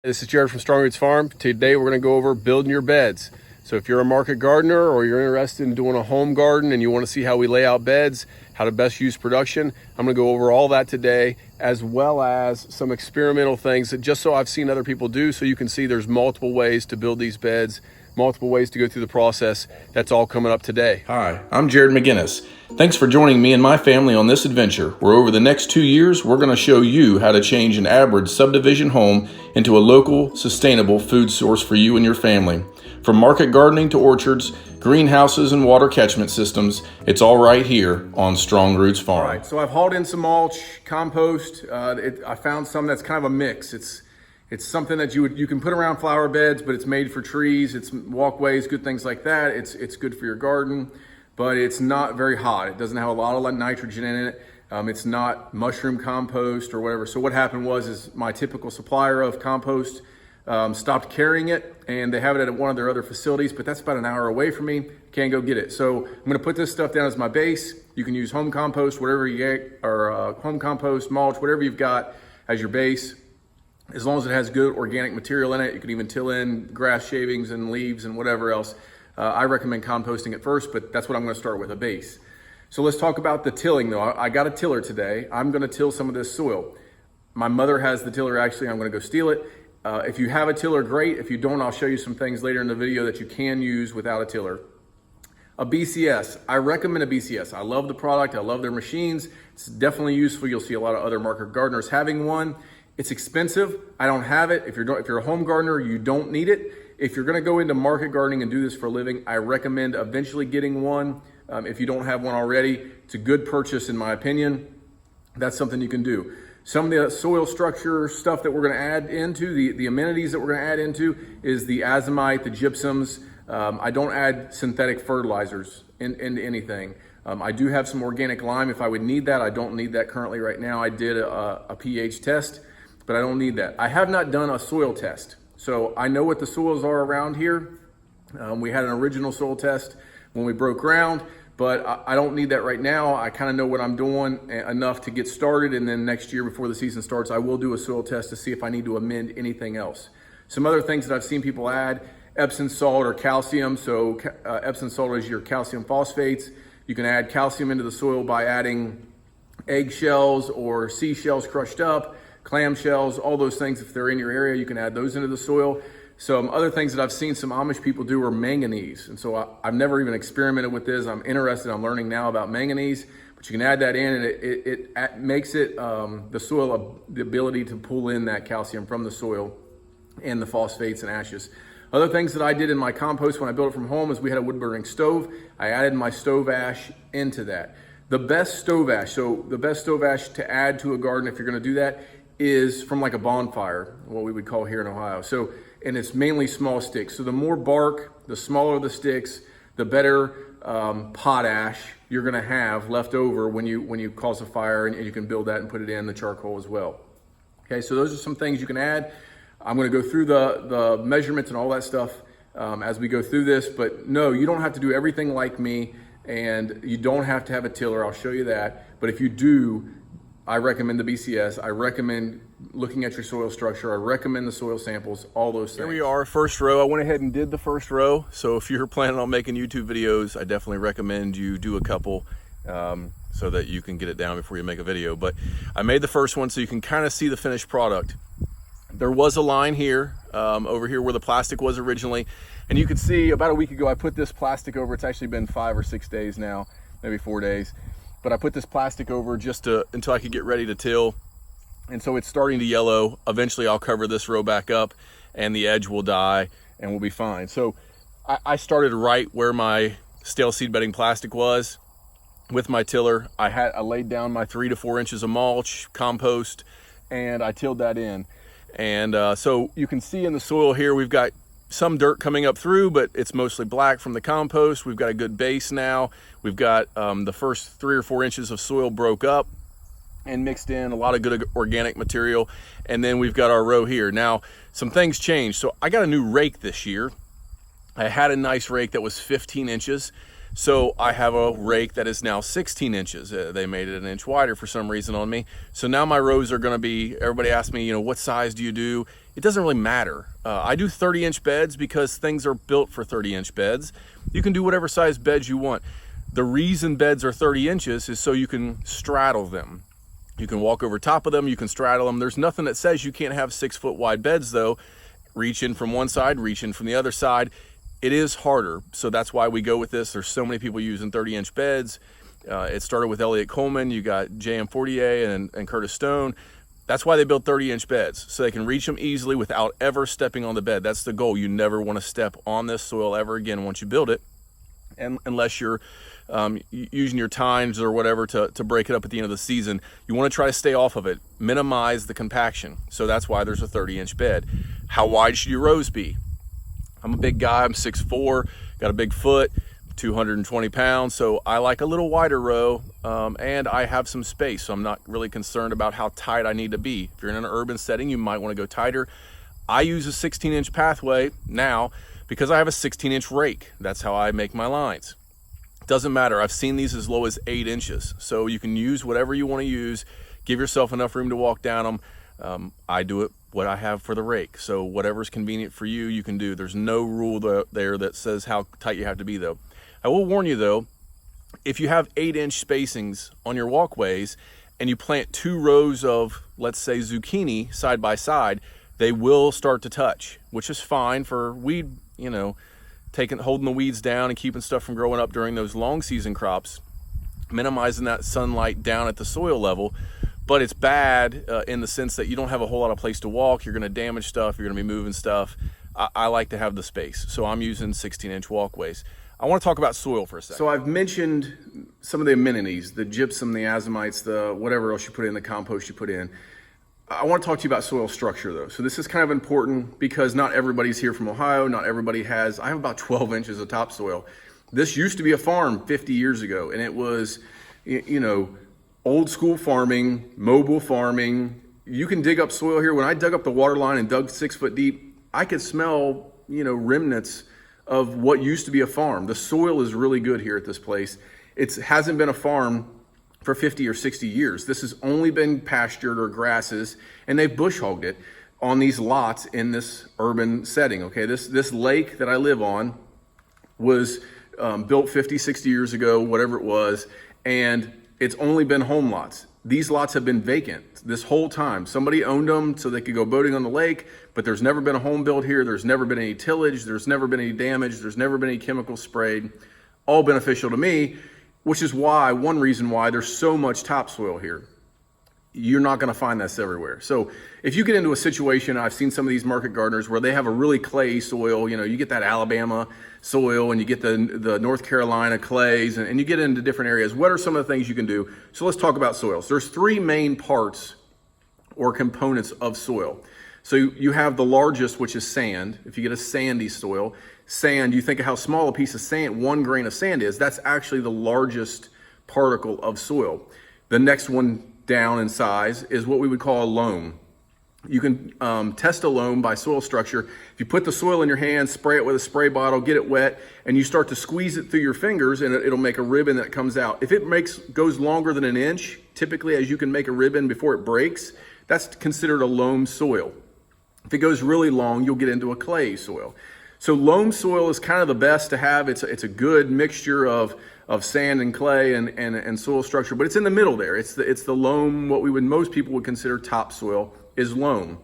This is Jared from Strong Roots Farm. Today we're going to go over building your beds. So if you're a market gardener or you're interested in doing a home garden and you want to see how we lay out beds, how to best use production, I'm going to go over all that today, as well as some experimental things that just so I've seen other people do, so you can see there's multiple ways to build these beds, multiple ways to go through the process. That's all coming up today. Hi, I'm Jared McGinnis. Thanks for joining me and my family on this adventure, where over the next 2 years, we're going to show you how to change an average subdivision home into a local, sustainable food source for you and your family. From market gardening to orchards, greenhouses, and water catchment systems, it's all right here on Strong Roots Farm. All right, so I've hauled in some mulch, compost. I found some that's kind of a mix. It's something that you can put around flower beds, but it's made for trees, it's walkways, good things like that. It's good for your garden, but it's not very hot. It doesn't have a lot of nitrogen in it. It's not mushroom compost or whatever. So what happened was my typical supplier of compost stopped carrying it, and they have it at one of their other facilities, but that's about an hour away from me. Can't go get it. So I'm gonna put this stuff down as my base. You can use home compost, whatever you get, or home compost, mulch, whatever you've got as your base. As long as it has good organic material in it, you can even till in grass shavings and leaves and whatever else. I recommend composting it first, but that's what I'm gonna start with, a base. So let's talk about the tilling though. I got a tiller today. I'm gonna till some of this soil. My mother has the tiller actually, I'm gonna go steal it. If you have a tiller, great. If you don't, I'll show you some things later in the video that you can use without a tiller. A BCS, I recommend a BCS. I love the product, I love their machines. It's definitely useful. You'll see a lot of other market gardeners having one. It's expensive. I don't have it. If you're a home gardener, you don't need it. If you're gonna go into market gardening and do this for a living, I recommend eventually getting one. If you don't have one already, it's a good purchase in my opinion. That's something you can do. Some of the soil structure stuff that we're gonna add into, the amenities that we're gonna add into is the azomite, the gypsums. I don't add synthetic fertilizers into anything. I do have some organic lime if I would need that. I don't need that currently right now. I did a pH test, but I don't need that. I have not done a soil test. So I know what the soils are around here. We had an original soil test when we broke ground, but I don't need that right now. I kind of know what I'm doing enough to get started, and then next year before the season starts, I will do a soil test to see if I need to amend anything else. Some other things that I've seen people add, Epsom salt or calcium. So Epsom salt is your calcium phosphates. You can add calcium into the soil by adding eggshells or seashells crushed up, clam shells, all those things. If they're in your area, you can add those into the soil. Some other things that I've seen some Amish people do are manganese. And so I've never even experimented with this. I'm interested, I'm learning now about manganese, but you can add that in and it makes it, the soil, the ability to pull in that calcium from the soil and the phosphates and ashes. Other things that I did in my compost when I built it from home is we had a wood burning stove. I added my stove ash into that. The best stove ash to add to a garden if you're gonna do that is from like a bonfire, what we would call here in Ohio. So, and it's mainly small sticks. So the more bark, the smaller the sticks, the better pot ash you're gonna have left over when you cause a fire, and you can build that and put it in the charcoal as well. Okay, so those are some things you can add. I'm gonna go through the measurements and all that stuff as we go through this, but no, you don't have to do everything like me, and you don't have to have a tiller, I'll show you that. But if you do, I recommend the BCS. I recommend looking at your soil structure. I recommend the soil samples, all those things. Here we are, first row. I went ahead and did the first row. So if you're planning on making YouTube videos, I definitely recommend you do a couple so that you can get it down before you make a video. But I made the first one so you can kind of see the finished product. There was a line here, over here where the plastic was originally. And you can see about a week ago, I put this plastic over. It's actually been 5 or 6 days now, maybe 4 days. But I put this plastic over just until I could get ready to till. And so it's starting to yellow. Eventually I'll cover this row back up and the edge will die and we'll be fine. So I started right where my stale seed bedding plastic was with my tiller. I laid down my 3 to 4 inches of mulch, compost, and I tilled that in. And so you can see in the soil here, we've got some dirt coming up through, but it's mostly black from the compost. We've got a good base now. We've got the first 3 or 4 inches of soil broke up and mixed in, a lot of good organic material. And then we've got our row here. Now, some things changed. So I got a new rake this year. I had a nice rake that was 15 inches. So I have a rake that is now 16 inches. They made it an inch wider for some reason on me. So now my rows are going to be, everybody asks me, what size do you do? It doesn't really matter. I do 30-inch beds because things are built for 30-inch beds. You can do whatever size beds you want. The reason beds are 30 inches is so you can straddle them. You can walk over top of them, you can straddle them. There's nothing that says you can't have 6-foot wide beds though. Reach in from one side, reach in from the other side. It is harder, so that's why we go with this. There's so many people using 30-inch beds. It started with Elliott Coleman. You got J.M. Fortier and Curtis Stone. That's why they build 30-inch beds, so they can reach them easily without ever stepping on the bed. That's the goal. You never want to step on this soil ever again once you build it, and unless you're using your tines or whatever to break it up at the end of the season. You want to try to stay off of it, minimize the compaction. So that's why there's a 30-inch bed. How wide should your rows be? I'm a big guy, I'm 6'4", got a big foot, 220 pounds, so I like a little wider row, and I have some space, so I'm not really concerned about how tight I need to be. If you're in an urban setting, you might want to go tighter. I use a 16-inch pathway now because I have a 16-inch rake. That's how I make my lines. Doesn't matter, I've seen these as low as 8 inches, so you can use whatever you want to use. Give yourself enough room to walk down them. I do it what I have for the rake, so whatever's convenient for you, you can do. There's no rule there that says how tight you have to be though. I will warn you though, if you have 8-inch spacings on your walkways and you plant 2 rows of, let's say, zucchini side by side, they will start to touch, which is fine for weed, holding the weeds down and keeping stuff from growing up during those long season crops, minimizing that sunlight down at the soil level. But it's bad in the sense that you don't have a whole lot of place to walk. You're going to damage stuff. You're going to be moving stuff. I like to have the space, so I'm using 16-inch walkways. I want to talk about soil for a second. So I've mentioned some of the amenities, the gypsum, the azomites, the whatever else you put in, the compost you put in. I want to talk to you about soil structure though. So this is kind of important because not everybody's here from Ohio. Not everybody has, I have about 12 inches of topsoil. This used to be a farm 50 years ago, and it was, old school farming, mobile farming. You can dig up soil here. When I dug up the water line and dug 6 foot deep, I could smell, remnants of what used to be a farm. The soil is really good here at this place. It hasn't been a farm for 50 or 60 years. This has only been pastured or grasses, and they've bush hogged it on these lots in this urban setting. Okay, this lake that I live on was built 50, 60 years ago, whatever it was, and it's only been home lots. These lots have been vacant this whole time. Somebody owned them so they could go boating on the lake, but there's never been a home built here. There's never been any tillage. There's never been any damage. There's never been any chemicals sprayed. All beneficial to me, which is one reason why there's so much topsoil here. You're not going to find this everywhere. So if you get into a situation, I've seen some of these market gardeners where they have a really clay soil, you get that Alabama soil and you get the North Carolina clays and you get into different areas. What are some of the things you can do? So let's talk about soils. There's 3 main parts or components of soil. So you have the largest, which is sand. If you get a sandy soil, sand, you think of how small a piece of sand, 1 grain of sand is, that's actually the largest particle of soil. The next one down in size is what we would call a loam. You can test a loam by soil structure. If you put the soil in your hand, spray it with a spray bottle, get it wet, and you start to squeeze it through your fingers, and it'll make a ribbon that comes out. If it goes longer than an inch, typically as you can make a ribbon before it breaks, that's considered a loam soil. If it goes really long, you'll get into a clay soil. So loam soil is kind of the best to have. It's a good mixture of sand and clay and soil structure, but it's in the middle there. It's the loam, what most people would consider topsoil is loam.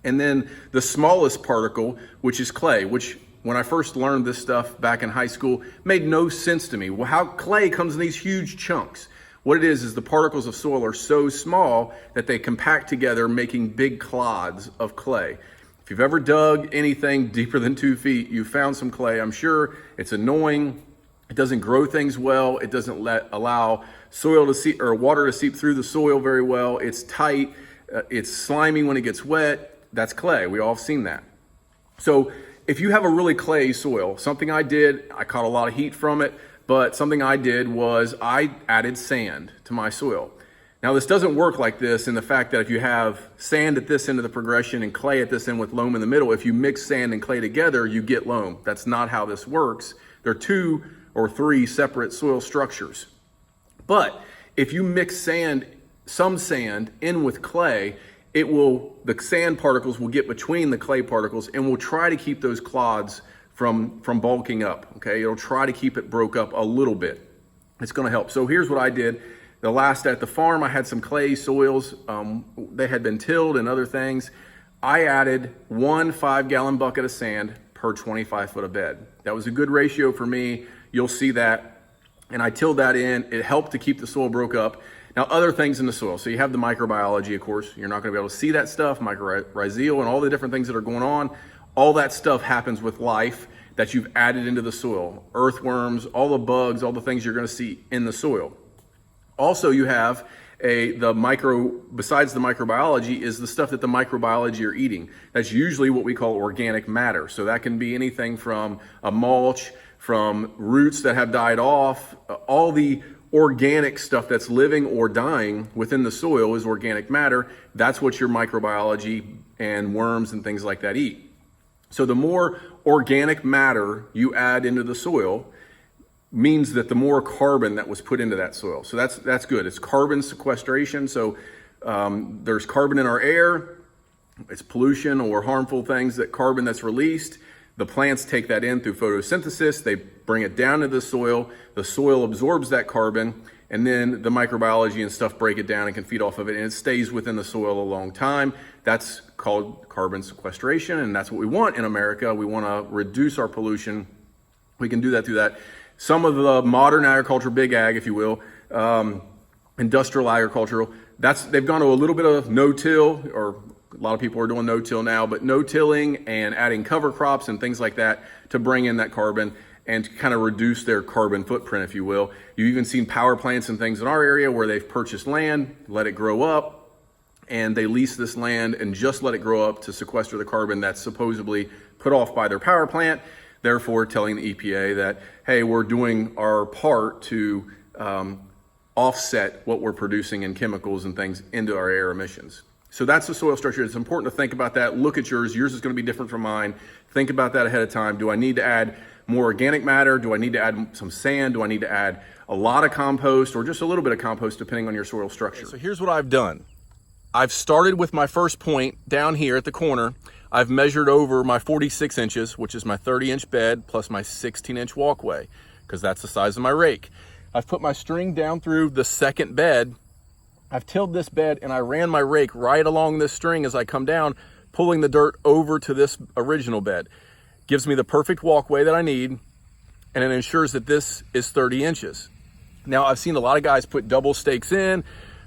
And then the smallest particle, which is clay, which when I first learned this stuff back in high school, made no sense to me. Well, how clay comes in these huge chunks. What it is the particles of soil are so small that they compact together, making big clods of clay. If you've ever dug anything deeper than 2 feet, you found some clay. I'm sure it's annoying. It doesn't grow things well. It doesn't allow soil to seep or water to seep through the soil very well. It's tight. It's slimy when it gets wet. That's clay. We all have seen that. So if you have a really clay soil, something I did, I caught a lot of heat from it, but something I did was I added sand to my soil. Now this doesn't work like this in the fact that if you have sand at this end of the progression and clay at this end with loam in the middle, if you mix sand and clay together, you get loam. That's not how this works. They're 2 or 3 separate soil structures. But if you mix some sand in with clay, the sand particles will get between the clay particles and will try to keep those clods from bulking up, okay? It'll try to keep it broke up a little bit. It's gonna help. So here's what I did. At the farm, I had some clay soils. They had been tilled and other things. I added 1 5-gallon bucket of sand per 25 foot of bed. That was a good ratio for me. You'll see that. And I tilled that in. It helped to keep the soil broke up. Now, other things in the soil. So you have the microbiology, of course. You're not gonna be able to see that stuff, mycorrhizal and all the different things that are going on. All that stuff happens with life that you've added into the soil. Earthworms, all the bugs, all the things you're gonna see in the soil. Also, you have besides the microbiology is the stuff that the microbiology are eating. That's usually what we call organic matter. So that can be anything from a mulch, from roots that have died off. All the organic stuff that's living or dying within the soil is organic matter. That's what your microbiology and worms and things like that eat. So the more organic matter you add into the soil means that the more carbon that was put into that soil. So that's good. It's carbon sequestration. So there's carbon in our air. It's pollution or harmful things, that carbon that's released. The plants take that in through photosynthesis. They bring it down to the soil. The soil absorbs that carbon, and then the microbiology and stuff break it down and can feed off of it, and it stays within the soil a long time. That's called carbon sequestration, and that's what we want in America. We want to reduce our pollution. We can do that through that. Some of the modern agriculture, big ag, if you will, industrial agricultural, they've gone to a little bit of no-till, or a lot of people are doing no-till now, but no-tilling and adding cover crops and things like that to bring in that carbon and to kind of reduce their carbon footprint, if you will. You've even seen power plants and things in our area where they've purchased land, let it grow up, and they lease this land and just let it grow up to sequester the carbon that's supposedly put off by their power plant. Therefore, telling the EPA that, hey, we're doing our part to offset what we're producing in chemicals and things into our air emissions. So that's the soil structure. It's important to think about that. Look at yours. Yours is going to be different from mine. Think about that ahead of time. Do I need to add more organic matter? Do I need to add some sand? Do I need to add a lot of compost or just a little bit of compost depending on your soil structure? Okay, so here's what I've done. I've started with my first point down here at the corner. I've measured over my 46 inches, which is my 30-inch bed plus my 16-inch walkway, because that's the size of my rake. I've put my string down through the second bed. I've tilled this bed and I ran my rake right along this string as I come down, pulling the dirt over to this original bed. Gives me the perfect walkway that I need, and it ensures that this is 30 inches. Now, I've seen a lot of guys put double stakes in.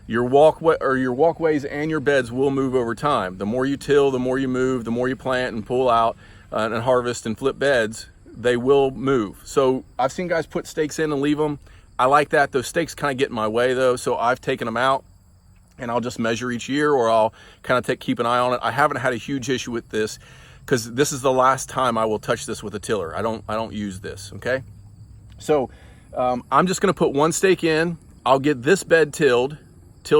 Your walkways and your beds will move over time. The more you till, the more you move, the more you plant and pull out and harvest and flip beds, they will move. So I've seen guys put stakes in and leave them. I like that. Those stakes kind of get in my way though, so I've taken them out and I'll just measure each year, or I'll kind of keep an eye on it. I haven't had a huge issue with this because this is the last time I will touch this with a tiller. I don't use this, okay? So I'm just gonna put one stake in. I'll get this bed tilled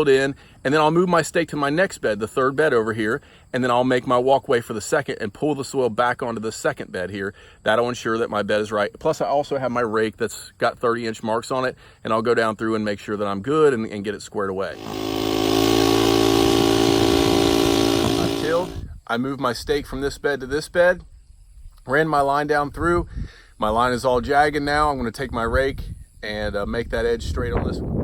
in, and then I'll move my stake to my next bed, the third bed over here, and then I'll make my walkway for the second and pull the soil back onto the second bed here. That'll ensure that my bed is right. Plus I also have my rake that's got 30-inch marks on it, and I'll go down through and make sure that I'm good and get it squared away. I've tilled, I moved my stake from this bed to this bed, ran my line down through. My line is all jagged now. I'm gonna take my rake and make that edge straight on this one.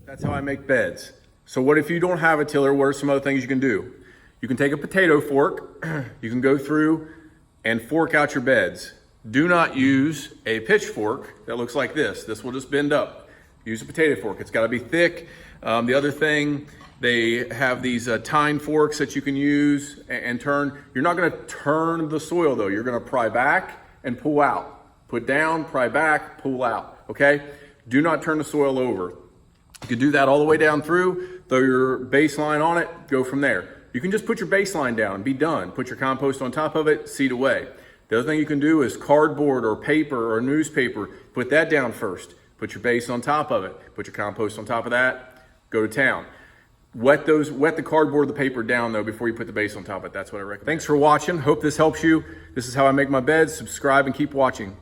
That's how I make beds. So what if you don't have a tiller? What are some other things you can do? You can take a potato fork. You can go through and fork out your beds. Do not use a pitchfork that looks like this. This will just bend up. Use a potato fork. It's got to be thick. The other thing, they have these tine forks that you can use and turn. You're not going to turn the soil though. You're going to pry back and pull out. Put down, pry back, pull out. Okay? Do not turn the soil over. You can do that all the way down through, throw your baseline on it, go from there. You can just put your baseline down and be done. Put your compost on top of it, seed away. The other thing you can do is cardboard or paper or newspaper. Put that down first. Put your base on top of it. Put your compost on top of that. Go to town. Wet the cardboard or the paper down though before you put the base on top of it. That's what I recommend. Thanks for watching. Hope this helps you. This is how I make my beds. Subscribe and keep watching.